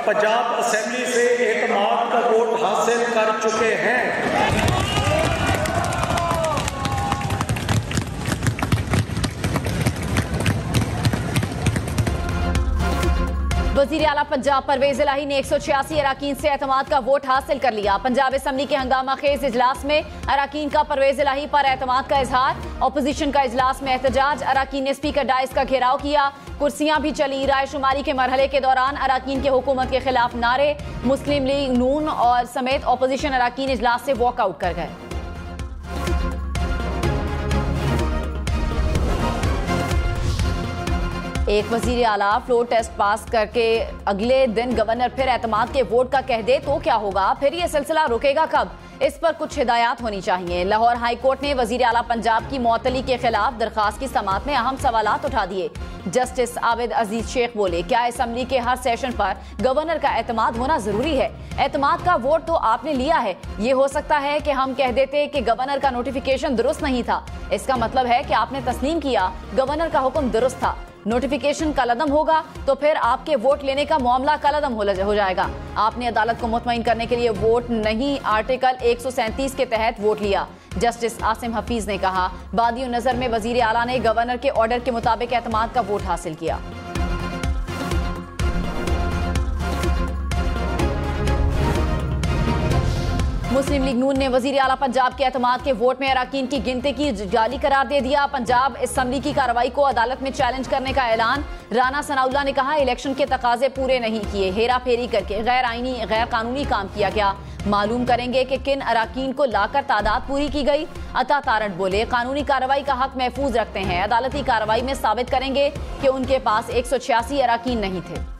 Punjab assembly से एतमाद का वोट हासिल कर चुके हैं। वज़ीर आला पंजाब परवेज इलाही ने 186 अराकीन से एतमाद का वोट हासिल कर लिया। पंजाब असम्बली के हंगामा खेज इजलास में अराकीन का परवेज इलाही पर एतमाद का इजहार। अपोजिशन का इजलास में एहतजाज। अराकीन ने स्पीकर डाइस का घेराव किया। कुर्सियां भी चली। राय शुमारी के मरहले के दौरान अराकीन के हुकूमत के खिलाफ नारे। मुस्लिम लीग नून और समेत अपोजिशन अराकीन इजलास से वॉकआउट कर गए। एक वजीर आला फ्लोर टेस्ट पास करके अगले दिन गवर्नर फिर एतमाद के वोट का कह दे तो क्या होगा? फिर यह सिलसिला रुकेगा कब? इस पर कुछ हिदायत होनी चाहिए। लाहौर हाई कोर्ट ने वजीर आला पंजाब की मुअत्तली के खिलाफ दरखास्त की समाअत में अहम सवालात उठा दिए। जस्टिस आबिद अजीज शेख बोले, क्या असम्बली के हर सेशन पर गवर्नर का एतमाद होना जरूरी है? एतमाद का वोट तो आपने लिया है। ये हो सकता है कि हम कह देते कि गवर्नर का नोटिफिकेशन दुरुस्त नहीं था। इसका मतलब है कि आपने तस्लीम किया गवर्नर का हुक्म दुरुस्त था। नोटिफिकेशन कलअदम होगा तो फिर आपके वोट लेने का मामला कलअदम हो जाएगा। आपने अदालत को मुतमईन करने के लिए वोट नहीं, आर्टिकल 137 के तहत वोट लिया। जस्टिस आसिम हफीज ने कहा, बादियो नजर में वजीर आला ने गवर्नर के ऑर्डर के मुताबिक एतमाद का वोट हासिल किया। मुस्लिम लीग नून ने वजीर आला पंजाब के एतमाद के वोट में अराकीन की गिनती की जाली करार दे दिया। पंजाब असम्बली की कार्रवाई को अदालत में चैलेंज करने का ऐलान। राना सनाउल्लाह ने कहा, इलेक्शन के तकाजे पूरे नहीं किए, हेरा फेरी करके गैर आईनी गैर कानूनी काम किया गया। मालूम करेंगे कि किन अराकीन को लाकर तादाद पूरी की गई। अता तारड़ बोले, कानूनी कार्रवाई का हक महफूज रखते हैं। अदालती कार्रवाई में साबित करेंगे कि उनके पास 186 अराकीन नहीं थे।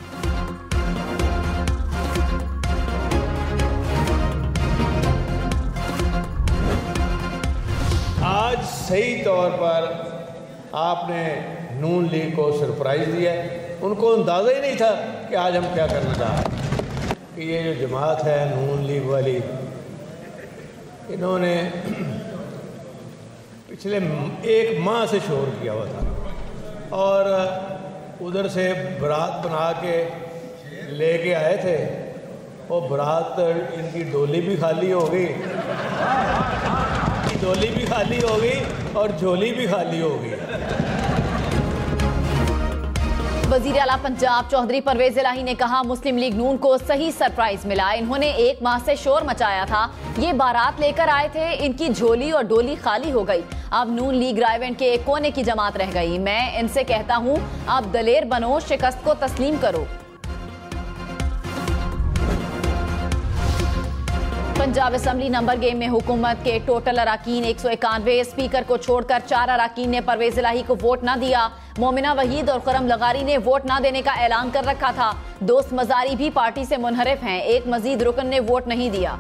आज सही तौर पर आपने नून लीग को सरप्राइज़ दिया है। उनको अंदाज़ा ही नहीं था कि आज हम क्या करना चाह रहे हैं। कि ये जो जमात है नून लीग वाली, इन्होंने पिछले 1 माह से शोर किया हुआ था और उधर से बारात बना के लेके आए थे। वो बारात इनकी डोली भी खाली हो गई, डोली भी खाली हो गई और झोली भी खाली हो गई। वजीर आला पंजाब चौधरी परवेज इलाही ने कहा, मुस्लिम लीग नून को सही सरप्राइज मिला। इन्होंने 1 माह से शोर मचाया था। ये बारात लेकर आए थे, इनकी झोली और डोली खाली हो गई। अब नून लीग रायवेंड के एक कोने की जमात रह गई। मैं इनसे कहता हूं, अब दलेर बनो, शिकस्त को तस्लीम करो। पंजाब असम्बली नंबर गेम में हुकूमत के टोटल अराकीन 191। स्पीकर को छोड़कर 4 अराकीन ने परवेज इलाही को वोट न दिया। मोमिना वहीद और खुरम लगारी ने वोट न देने का ऐलान कर रखा था। दोस्त मजारी भी पार्टी से मुनहरिफ हैं। एक मजीद रुकन ने वोट नहीं दिया।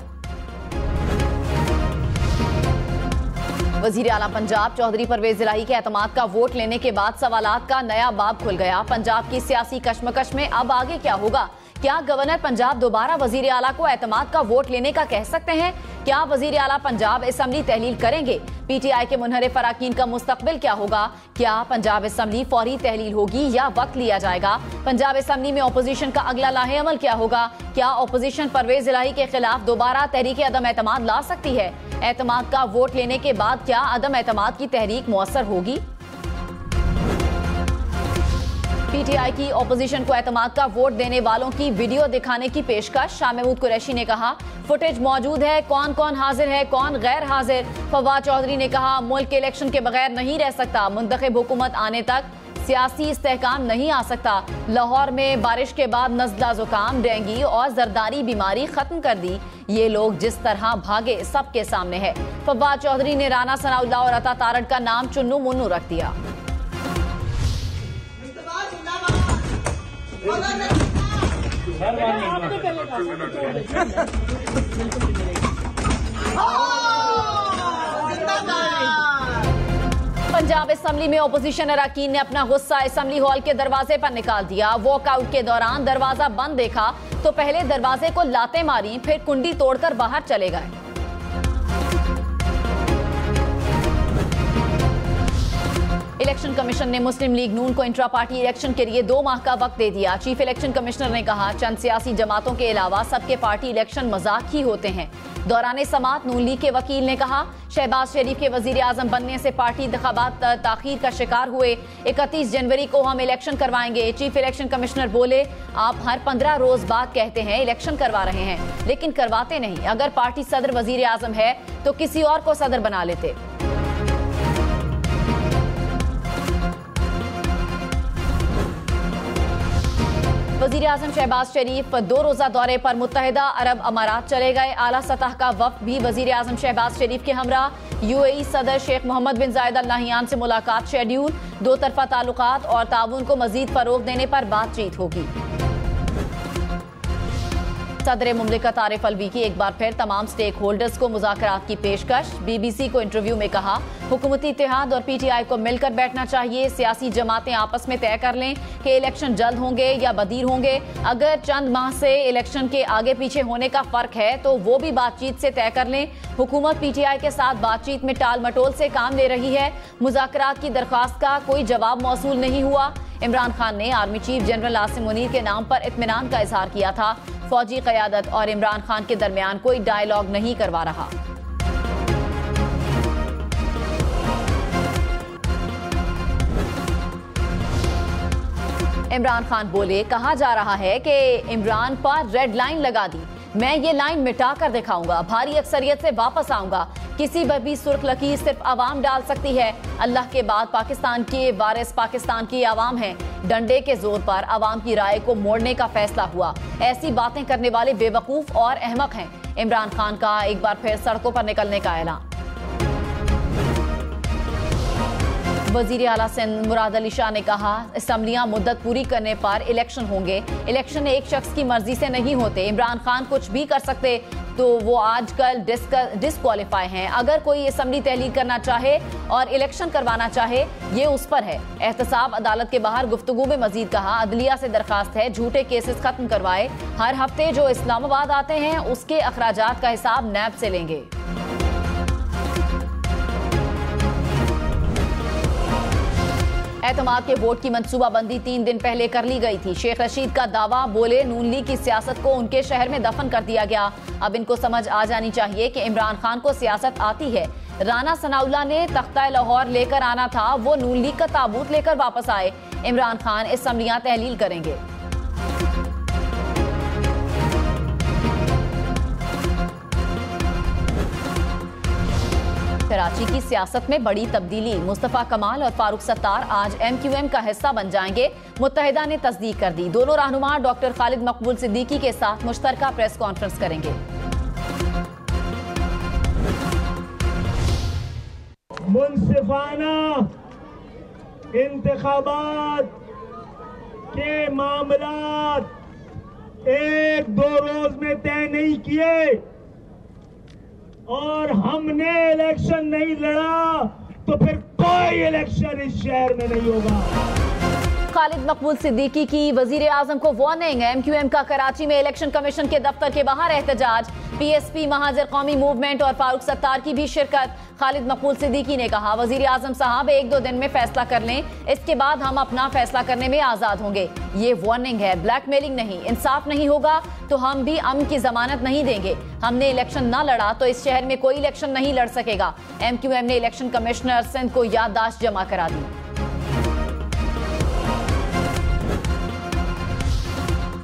वजीर आला पंजाब चौधरी परवेज इलाही के एतमाद का वोट लेने के बाद सवालात का नया बाब खुल गया। पंजाब की सियासी कशमकश में अब आगे क्या होगा? क्या गवर्नर पंजाब दोबारा वजीर आला को एतमाद का वोट लेने का कह सकते हैं? क्या वजीर आला पंजाब असम्बली तहलील करेंगे? पीटीआई के मुनहरिफ अराकीन का मुस्तकबिल क्या होगा? क्या पंजाब असम्बली फौरी तहलील होगी या वक्त लिया जाएगा? पंजाब असम्बली में अपोजिशन का अगला लाहे अमल क्या होगा? क्या अपोजिशन परवेज इलाही के खिलाफ दोबारा तहरीक अदम एतमाद ला सकती है? एतमाद का वोट लेने के बाद क्या अदम एतमाद की तहरीक मुअस्सर होगी? पीटीआई की अपोजिशन को एतमाद का वोट देने वालों की वीडियो दिखाने की पेशकश। शाह महमूद कुरैशी ने कहा, फुटेज मौजूद है, कौन कौन हाजिर है, कौन गैर हाजिर। फवाद चौधरी ने कहा, मुल्क के इलेक्शन के बगैर नहीं रह सकता। मुंतखब हुकूमत आने तक सियासी इस्तेहकाम नहीं आ सकता। लाहौर में बारिश के बाद नज़ला जुकाम, डेंगू और जरदारी बीमारी खत्म कर दी। ये लोग जिस तरह भागे सबके सामने है। फवाद चौधरी ने राना सनाउल्लाह और अता तारड़ का नाम चुन्नू मुन्नू रख दिया। पंजाब असम्बली में अपोजिशन अराकीन ने अपना गुस्सा असम्बली हॉल के दरवाजे पर निकाल दिया। वॉकआउट के दौरान दरवाजा बंद देखा तो पहले दरवाजे को लाते मारी, फिर कुंडी तोड़कर बाहर चले गए। इलेक्शन कमीशन ने मुस्लिम लीग नून को इंट्रा पार्टी इलेक्शन के लिए 2 माह का वक्त दे दिया। चीफ इलेक्शन कमिश्नर ने कहा, चंद सियासी जमातों के अलावा सबके पार्टी इलेक्शन मजाक ही होते हैं। दौरान समाअत नून लीग के वकील ने कहा, शहबाज शरीफ के वजीर आजम बनने से पार्टी इंतखाबात ताखीर का शिकार हुए। 31 जनवरी को हम इलेक्शन करवाएंगे। चीफ इलेक्शन कमिश्नर बोले, आप हर 15 रोज बाद कहते हैं इलेक्शन करवा रहे हैं, लेकिन करवाते नहीं। अगर पार्टी सदर वजीर आजम है तो किसी और को सदर बना लेते। वजीर आजम शहबाज शरीफ 2 रोजा दौरे पर मुत्तहिदा अरब अमारात चले गए। आला सतह का वफ्द भी वजीर आजम शहबाज शरीफ के हमरा। यूएई सदर शेख मोहम्मद बिन जायद अल नहयान से मुलाकात शेड्यूल। 2 तरफा ताल्लुकात और ताउन को मजीद फरोग देने पर बातचीत होगी। सदर मुमलिकत आरिफ अलवी की एक बार फिर तमाम स्टेक होल्डर्स को मुज़ाकरात की पेशकश। बीबीसी को इंटरव्यू में कहा, हुकूमती इत्तेहाद और पीटीआई को मिलकर बैठना चाहिए। सियासी जमातें आपस में तय कर लें कि इलेक्शन जल्द होंगे या बदीर होंगे। अगर चंद माह से इलेक्शन के आगे पीछे होने का फर्क है तो वो भी बातचीत से तय कर लें। हुकूमत पीटीआई के साथ बातचीत में टाल मटोल से काम ले रही है। मुज़ाकरात की दरख्वास्त का कोई जवाब मौसूल नहीं हुआ। इमरान खान ने army chief general Asim Munir के नाम पर इत्मीनान का इजहार किया था। फौजी क़यादत और इमरान खान के दरमियान कोई डायलॉग नहीं करवा रहा। इमरान खान बोले, कहा जा रहा है कि इमरान पर रेड लाइन लगा दी। मैं ये लाइन मिटा कर दिखाऊंगा। भारी अक्सरियत से वापस आऊंगा। किसी पर भी सुर्ख लकीर सिर्फ आवाम डाल सकती है। अल्लाह के बाद पाकिस्तान के वारिस पाकिस्तान की आवाम है। डंडे के जोर पर आवाम की राय को मोड़ने का फैसला हुआ। ऐसी बातें करने वाले बेवकूफ और अहमक हैं। इमरान खान का एक बार फिर सड़कों पर निकलने का ऐलान। वजीर आला सिंध मुराद अली शाह ने कहा, असम्बलियां मुद्दत पूरी करने पर इलेक्शन होंगे। इलेक्शन एक शख्स की मर्जी से नहीं होते। इमरान खान कुछ भी कर सकते तो वो आजकल डिस्क्वालीफाई हैं। अगर कोई असम्बली तहलील करना चाहे और इलेक्शन करवाना चाहे, ये उस पर है। एहतसाब अदालत के बाहर गुफ्तगू में मजीद कहा, अदलिया से दरखास्त है झूठे केसेस खत्म करवाए। हर हफ्ते जो इस्लामाबाद आते हैं उसके अखराजात का हिसाब नैब से लेंगे। एतमाद के वोट की मंसूबाबंदी 3 दिन पहले कर ली गई थी। शेख रशीद का दावा, बोले नून लीग की सियासत को उनके शहर में दफन कर दिया गया। अब इनको समझ आ जानी चाहिए कि इमरान खान को सियासत आती है। राना सनाउल्लाह ने तख्ता लाहौर लेकर आना था, वो नून लीग का ताबूत लेकर वापस आए। इमरान खान असम्बलियां तहलील करेंगे। कराची की सियासत में बड़ी तब्दीली। मुस्तफा कमाल और फारूक सत्तार आज MQM का हिस्सा बन जाएंगे। मुत्तहिदा ने तस्दीक कर दी। दोनों रहनुमा डॉक्टर खालिद मकबूल सिद्दीकी के साथ मुश्तरका प्रेस कॉन्फ्रेंस करेंगे। मुनसिफाना इंतखाबात के मामलात 1-2 रोज में तय नहीं किए और हमने इलेक्शन नहीं लड़ा तो फिर कोई इलेक्शन इस शहर में नहीं होगा। खालिद मकबूल सिद्दीकी की वजीर आजम को वार्निंग। MQM का कराची में इलेक्शन कमीशन के दफ्तर के बाहर एहतजाज। PSP महाजर कौमी मूवमेंट और फारूक सत्तार की भी शिरकत। खालिद मकबूल सिद्दीकी ने कहा, वजीर आजम साहब 1-2 दिन में फैसला कर लें, इसके बाद हम अपना फैसला करने में आजाद होंगे। ये वार्निंग है, ब्लैकमेलिंग नहीं। इंसाफ नहीं होगा तो हम भी अमन की जमानत नहीं देंगे। हमने इलेक्शन ना लड़ा तो इस शहर में कोई इलेक्शन नहीं लड़ सकेगा। MQM ने इलेक्शन कमिश्नर सिंध को याददाश्त जमा करा दी।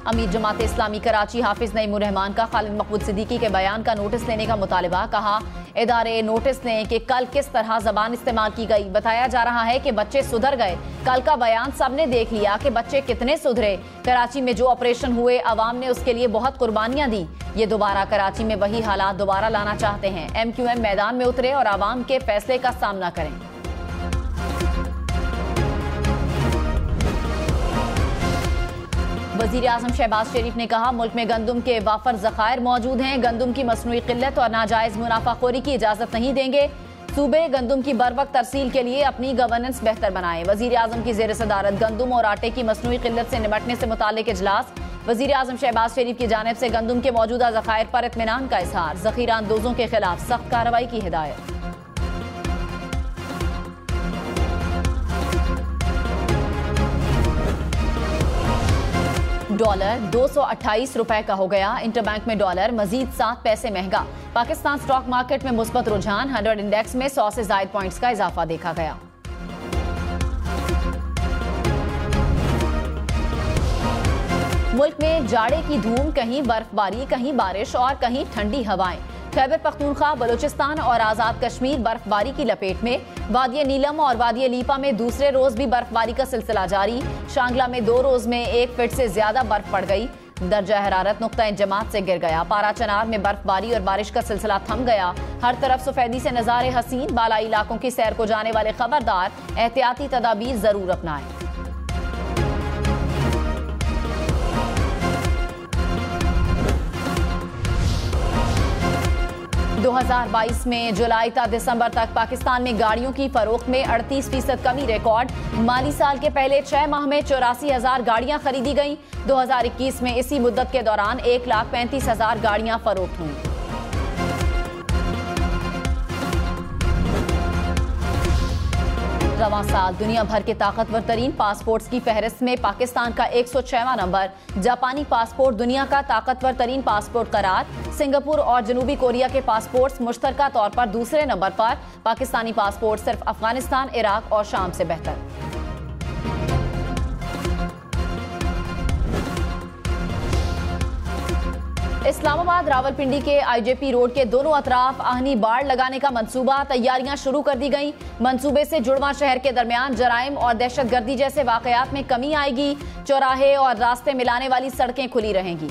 अमीर जमात इस्लामी कराची हाफिज नईमुर रहमान का खालिद मकबूल सिद्दीकी के बयान का नोटिस लेने का मुतालबा। कहा, इदारे नोटिस लें कि कल किस तरह जबान इस्तेमाल की गई। बताया जा रहा है कि बच्चे सुधर गए। कल का बयान सबने देख लिया कि बच्चे कितने सुधरे। कराची में जो ऑपरेशन हुए अवाम ने उसके लिए बहुत कुर्बानियां दी। ये दोबारा कराची में वही हालात दोबारा लाना चाहते हैं। MQM मैदान में उतरे और अवाम के फैसले का सामना करें। वजीर आजम शहबाज शरीफ ने कहा, मुल्क में गंदुम के वाफर ज़खायर मौजूद हैं। गंदुम की मसनूई किल्लत और नाजायज मुनाफाखोरी की इजाजत नहीं देंगे। सूबे गंदुम की बरवक्त तरसील के लिए अपनी गवर्नेंस बेहतर बनाएं। वजीर आजम की जेर सदारत गंदुम और आटे की मसनूई किल्लत से निपटने से मुतालिक इजलास। वजीर आजम शहबाज शरीफ की जानिब से गंदुम के मौजूदा ज़खायर पर इत्मीनान का इजहार। ज़खीरा अंदोजों के खिलाफ सख्त कार्रवाई की हिदायत। डॉलर 228 रुपए का हो गया। इंटरबैंक में डॉलर मजीद 7 पैसे महंगा। पाकिस्तान स्टॉक मार्केट में मुस्बत रुझान, 100 इंडेक्स में 100 से ज्यादा पॉइंट्स का इजाफा देखा गया। मुल्क में जाड़े की धूम, कहीं बर्फबारी, कहीं बारिश और कहीं ठंडी हवाएं। खैबर पख्तूनख्वा, बलूचिस्तान और आजाद कश्मीर बर्फबारी की लपेट में। वादिय नीलम और वादिय लीपा में दूसरे रोज भी बर्फबारी का सिलसिला जारी। शांगला में 2 रोज में 1 फीट से ज्यादा बर्फ पड़ गई। दर्जा हरारत नुक्ता जमात से गिर गया। पारा चनार में बर्फबारी और बारिश का सिलसिला थम गया। हर तरफ सफेदी से नजारे हसीन। बालाई इलाकों की सैर को जाने वाले खबरदार, एहतियाती तदाबीर जरूर अपनाएं। 2022 में जुलाई से दिसंबर तक पाकिस्तान में गाड़ियों की फरोख्त में 38% कमी रिकॉर्ड। माली साल के पहले 6 माह में 84,000 गाड़ियां खरीदी गईं। 2021 में इसी मुद्दत के दौरान 1,35,000 गाड़ियां फरोख्त हुईं। रवां साल दुनिया भर के ताकतवर तरीन पासपोर्ट्स की फहरिस्त में पाकिस्तान का 106वां नंबर। जापानी पासपोर्ट दुनिया का ताकतवर तरीन पासपोर्ट करार। सिंगापुर और जनूबी कोरिया के पासपोर्ट्स मुश्तरका तौर पर दूसरे नंबर पर। पाकिस्तानी पासपोर्ट सिर्फ अफगानिस्तान, इराक और शाम से बेहतर। इस्लामाबाद रावलपिंडी के आईजेपी रोड के दोनों अतराफ आहनी बाड़ लगाने का मंसूबा, तैयारियां शुरू कर दी गई। मंसूबे से जुड़वा शहर के दरमियान जराइम और दहशतगर्दी जैसे वाकयात में कमी आएगी। चौराहे और रास्ते मिलाने वाली सड़कें खुली रहेंगी।